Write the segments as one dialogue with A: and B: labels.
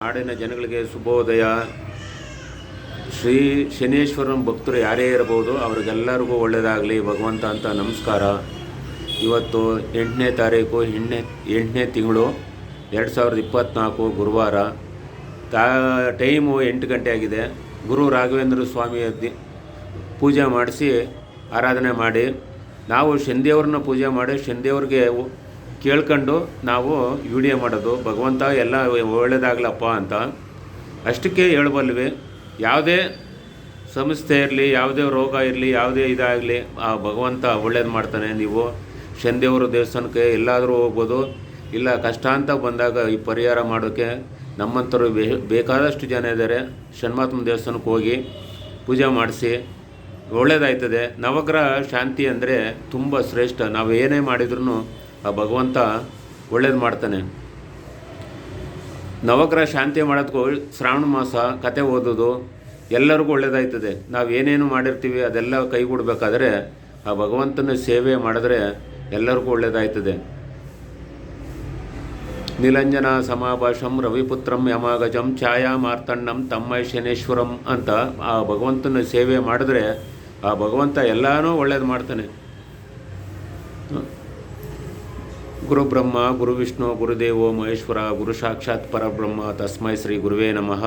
A: ನಾಡಿನ ಜನಗಳಿಗೆ ಶುಭೋದಯ. ಶ್ರೀ ಶನೇಶ್ವರನ ಭಕ್ತರು ಯಾರೇ ಇರಬಹುದು, ಅವ್ರಿಗೆಲ್ಲರಿಗೂ ಒಳ್ಳೆಯದಾಗಲಿ ಭಗವಂತ ಅಂತ ನಮಸ್ಕಾರ. ಇವತ್ತು 8ನೇ ತಾರೀಕು 8ನೇ ತಿಂಗಳು 2024 ಗುರುವಾರ. ಟೈಮು 8 ಗಂಟೆ ಆಗಿದೆ. ಗುರು ರಾಘವೇಂದ್ರ ಸ್ವಾಮಿ ಪೂಜೆ ಮಾಡಿಸಿ ಆರಾಧನೆ ಮಾಡಿ, ನಾವು ಶನಿದೇವ್ರನ್ನ ಪೂಜೆ ಮಾಡಿ ಶನಿದೇವ್ರಿಗೆ ಕೇಳ್ಕೊಂಡು ನಾವು ವಿಡಿಯೋ ಮಾಡೋದು. ಭಗವಂತ ಎಲ್ಲ ಒಳ್ಳೆಯದಾಗಲಪ್ಪ ಅಂತ ಅಷ್ಟಕ್ಕೆ ಹೇಳಬಲ್ವಿ. ಯಾವುದೇ ಸಮಸ್ಯೆ ಇರಲಿ, ಯಾವುದೇ ರೋಗ ಇರಲಿ, ಯಾವುದೇ ಇದಾಗಲಿ, ಆ ಭಗವಂತ ಒಳ್ಳೇದು ಮಾಡ್ತಾನೆ. ನೀವು ಶನಿದೇವ್ರ ದೇವಸ್ಥಾನಕ್ಕೆ ಎಲ್ಲಾದರೂ ಹೋಗ್ಬೋದು. ಇಲ್ಲ ಕಷ್ಟ ಅಂತ ಬಂದಾಗ ಈ ಪರಿಹಾರ ಮಾಡೋಕ್ಕೆ ನಮ್ಮಂಥವ್ರು ಬೇಕಾದಷ್ಟು ಜನ ಇದ್ದಾರೆ. ಶನಿಮಾತ್ಮ ದೇವಸ್ಥಾನಕ್ಕೆ ಹೋಗಿ ಪೂಜೆ ಮಾಡಿಸಿ ಒಳ್ಳೆಯದಾಯ್ತದೆ. ನವಗ್ರಹ ಶಾಂತಿ ಅಂದರೆ ತುಂಬ ಶ್ರೇಷ್ಠ. ನಾವು ಏನೇ ಮಾಡಿದ್ರೂ ಆ ಭಗವಂತ ಒಳ್ಳೇದು ಮಾಡ್ತಾನೆ. ನವಗ್ರಹ ಶಾಂತಿ ಮಾಡೋದಕ್ಕೂ ಶ್ರಾವಣ ಮಾಸ ಕತೆ ಓದೋದು ಎಲ್ಲರಿಗೂ ಒಳ್ಳೆಯದಾಯ್ತದೆ. ನಾವು ಏನೇನು ಮಾಡಿರ್ತೀವಿ ಅದೆಲ್ಲ ಕೈಗೂಡಬೇಕಾದ್ರೆ ಆ ಭಗವಂತನ ಸೇವೆ ಮಾಡಿದ್ರೆ ಎಲ್ಲರಿಗೂ ಒಳ್ಳೆಯದಾಯ್ತದೆ. ನಿಲಂಜನ ಸಮಾಭಾಷಂ ರವಿಪುತ್ರಂ ಯಮಾಗಜಂ ಛಾಯಾ ಮಾರ್ತಣ್ಣಂ ತಮ್ಮೈ ಶನೇಶ್ವರಂ ಅಂತ ಆ ಭಗವಂತನ ಸೇವೆ ಮಾಡಿದ್ರೆ ಆ ಭಗವಂತ ಎಲ್ಲನೂ ಒಳ್ಳೇದು ಮಾಡ್ತಾನೆ. ಗುರು ಬ್ರಹ್ಮ ಗುರು ವಿಷ್ಣು ಗುರುದೇವೋ ಮಹೇಶ್ವರ ಗುರು ಸಾಕ್ಷಾತ್ ಪರಬ್ರಹ್ಮ ತಸ್ಮೈ ಶ್ರೀ ಗುರುವೇ ನಮಃ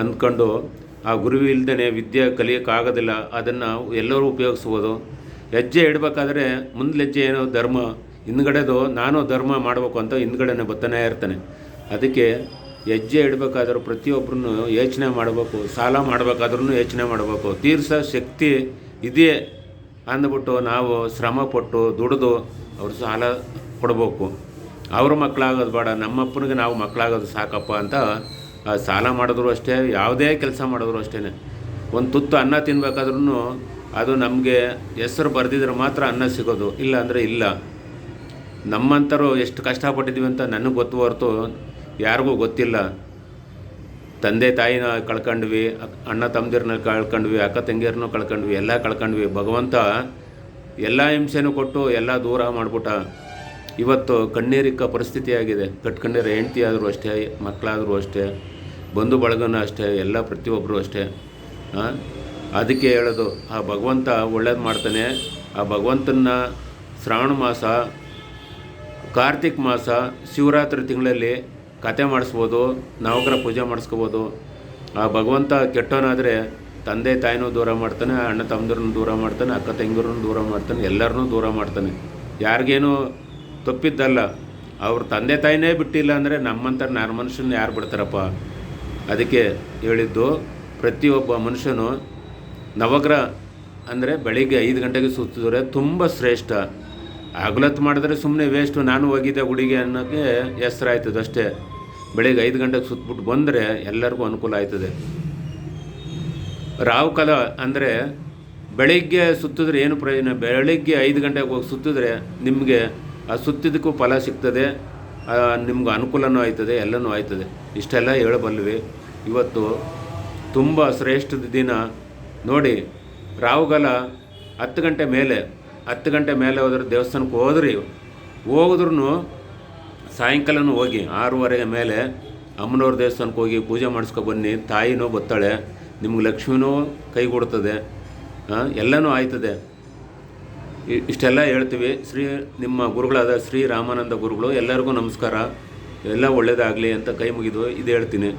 A: ಅಂದ್ಕೊಂಡು ಆ ಗುರು ಇಲ್ದೇ ವಿದ್ಯೆ ಕಲಿಯೋಕ್ಕಾಗೋದಿಲ್ಲ. ಅದನ್ನು ಎಲ್ಲರೂ ಉಪಯೋಗಿಸ್ಬೋದು. ಹೆಜ್ಜೆ ಇಡಬೇಕಾದ್ರೆ ಮುಂದೆ ಏನೋ ಧರ್ಮ, ಹಿಂದ್ಗಡೆದು ನಾನು ಧರ್ಮ ಮಾಡಬೇಕು ಅಂತ ಹಿಂದ್ಗಡೆನೇ ಬರ್ತಾನೆ ಇರ್ತಾನೆ. ಅದಕ್ಕೆ ಹೆಜ್ಜೆ ಇಡಬೇಕಾದ್ರೂ ಪ್ರತಿಯೊಬ್ಬರನ್ನು ಯೋಚನೆ ಮಾಡಬೇಕು. ಸಾಲ ಮಾಡಬೇಕಾದ್ರೂ ಯೋಚನೆ ಮಾಡಬೇಕು. ತೀರ್ಸೋ ಶಕ್ತಿ ಇದೆಯೇ ಅಂದ್ಬಿಟ್ಟು ನಾವು ಶ್ರಮಪಟ್ಟು ದುಡಿದು ಅವ್ರ ಸಾಲ ಕೊಡಬೇಕು. ಅವ್ರ ಮಕ್ಕಳಾಗೋದು ಬೇಡ, ನಮ್ಮಪ್ಪನಿಗೆ ನಾವು ಮಕ್ಕಳಾಗೋದು ಸಾಕಪ್ಪ ಅಂತ ಸಾಲ ಮಾಡಿದ್ರು ಅಷ್ಟೇ, ಯಾವುದೇ ಕೆಲಸ ಮಾಡಿದ್ರು ಅಷ್ಟೇ. ಒಂದು ತುತ್ತು ಅನ್ನ ತಿನ್ಬೇಕಾದ್ರೂ ಅದು ನಮಗೆ ಹೆಸರು ಬರೆದಿದ್ರೆ ಮಾತ್ರ ಅನ್ನ ಸಿಗೋದು, ಇಲ್ಲ ಅಂದರೆ ಇಲ್ಲ. ನಮ್ಮಂಥರು ಎಷ್ಟು ಕಷ್ಟಪಟ್ಟಿದ್ದೀವಿ ಅಂತ ನನಗೆ ಗೊತ್ತು ಹೊರತು ಯಾರಿಗೂ ಗೊತ್ತಿಲ್ಲ. ತಂದೆ ತಾಯಿನ ಕಳ್ಕೊಂಡ್ವಿ, ಅಣ್ಣ ತಮ್ಮದಿರನ್ನ ಕಳ್ಕೊಂಡ್ವಿ, ಅಕ್ಕ ತಂಗಿಯರನ್ನೂ ಕಳ್ಕೊಂಡ್ವಿ, ಎಲ್ಲ ಕಳ್ಕೊಂಡ್ವಿ. ಭಗವಂತ ಎಲ್ಲ ಹಿಂಸೆನೂ ಕೊಟ್ಟು ಎಲ್ಲ ದೂರ ಮಾಡಿಬಿಟ್ಟ. ಇವತ್ತು ಕಣ್ಣೀರಿಕ್ಕ ಪರಿಸ್ಥಿತಿ ಆಗಿದೆ. ಕಟ್ಕೊಂಡಿರೋ ಹೆಂಡ್ತಿ ಆದರೂ ಅಷ್ಟೇ, ಮಕ್ಕಳಾದರೂ ಅಷ್ಟೇ, ಬಂಧು ಬಳಗನೂ ಅಷ್ಟೇ, ಎಲ್ಲ ಪ್ರತಿಯೊಬ್ಬರು ಅಷ್ಟೇ. ಅದಕ್ಕೆ ಹೇಳೋದು ಆ ಭಗವಂತ ಒಳ್ಳೇದು ಮಾಡ್ತಾನೆ. ಆ ಭಗವಂತನ ಶ್ರಾವಣ ಮಾಸ, ಕಾರ್ತಿಕ್ ಮಾಸ, ಶಿವರಾತ್ರಿ ತಿಂಗಳಲ್ಲಿ ಕತೆ ಮಾಡಿಸ್ಬೋದು, ನವಗ್ರಹ ಪೂಜೆ ಮಾಡಿಸ್ಕೋಬೋದು. ಆ ಭಗವಂತ ಕೆಟ್ಟವನಾದರೆ ತಂದೆ ತಾಯಿನೂ ದೂರ ಮಾಡ್ತಾನೆ, ಅಣ್ಣ ತಮ್ಮದಿರನ್ನು ದೂರ ಮಾಡ್ತಾನೆ, ಅಕ್ಕ ತಂಗಿಯರನ್ನು ದೂರ ಮಾಡ್ತಾನೆ, ಎಲ್ಲರನ್ನೂ ದೂರ ಮಾಡ್ತಾನೆ. ಯಾರಿಗೇನು ತಪ್ಪಿದ್ದಲ್ಲ, ಅವ್ರ ತಂದೆ ತಾಯಿನೇ ಬಿಟ್ಟಿಲ್ಲ ಅಂದರೆ ನಮ್ಮಂಥ ಮನುಷ್ಯನ ಯಾರು ಬಿಡ್ತಾರಪ್ಪ. ಅದಕ್ಕೆ ಹೇಳಿದ್ದು, ಪ್ರತಿಯೊಬ್ಬ ಮನುಷ್ಯನು ನವಗ್ರಹ ಅಂದರೆ ಬೆಳಿಗ್ಗೆ 5 ಗಂಟೆಗೆ ಸುತ್ತಿದ್ರೆ ತುಂಬ ಶ್ರೇಷ್ಠ. ಹಗಲತ್ತು ಮಾಡಿದ್ರೆ ಸುಮ್ಮನೆ ವೇಸ್ಟು. ನಾನು ಹೋಗಿದ್ದೆ ಗುಡಿಗೆ ಅನ್ನೋಕ್ಕೆ ಹೆಸ್ರಾಯ್ತದೆ ಅಷ್ಟೇ. ಬೆಳಿಗ್ಗೆ 5 ಗಂಟೆಗೆ ಸುತ್ತಬಿಟ್ಟು ಬಂದರೆ ಎಲ್ಲರಿಗೂ ಅನುಕೂಲ ಆಯ್ತದೆ. ರಾವು ಕಾಲ ಅಂದರೆ ಬೆಳಿಗ್ಗೆ ಸುತ್ತಿದ್ರೆ ಏನು ಪ್ರಯೋಜನ? ಬೆಳಿಗ್ಗೆ 5 ಗಂಟೆಗೆ ಹೋಗಿ ಸುತ್ತಿದ್ರೆ ನಿಮಗೆ ಆ ಸುತ್ತಿದ್ದಕ್ಕೂ ಫಲ ಸಿಗ್ತದೆ, ನಿಮ್ಗೆ ಅನುಕೂಲನೂ ಆಯ್ತದೆ, ಎಲ್ಲನೂ ಆಯ್ತದೆ. ಇಷ್ಟೆಲ್ಲ ಹೇಳಬಲ್ವಿ. ಇವತ್ತು ತುಂಬ ಶ್ರೇಷ್ಠದ ದಿನ ನೋಡಿ. ರಾವುಗಾಲ 10 ಗಂಟೆ ಮೇಲೆ ಹೋದ್ರೆ ದೇವಸ್ಥಾನಕ್ಕೆ ಹೋಗಿದ್ರೂ ಸಾಯಂಕಾಲನೂ ಹೋಗಿ 6:30 ಮೇಲೆ ಅಮ್ಮನವ್ರ ದೇವಸ್ಥಾನಕ್ಕೆ ಹೋಗಿ ಪೂಜೆ ಮಾಡಿಸ್ಕೊಬನ್ನಿ. ತಾಯಿನೂ ಬರ್ತಾಳೆ, ನಿಮ್ಗೆ ಲಕ್ಷ್ಮಿನೂ ಕೈಗೂಡ್ತದೆ, ಎಲ್ಲನೂ ಆಯ್ತದೆ. ಇಷ್ಟೆಲ್ಲ ಹೇಳ್ತೀವಿ. ನಿಮ್ಮ ಗುರುಗಳಾದ ಶ್ರೀ ರಾಮಾನಂದ ಗುರುಗಳು ಎಲ್ಲರಿಗೂ ನಮಸ್ಕಾರ. ಎಲ್ಲ ಒಳ್ಳೆಯದಾಗಲಿ ಅಂತ ಕೈ ಮುಗಿದು ಇದು ಹೇಳ್ತೀನಿ.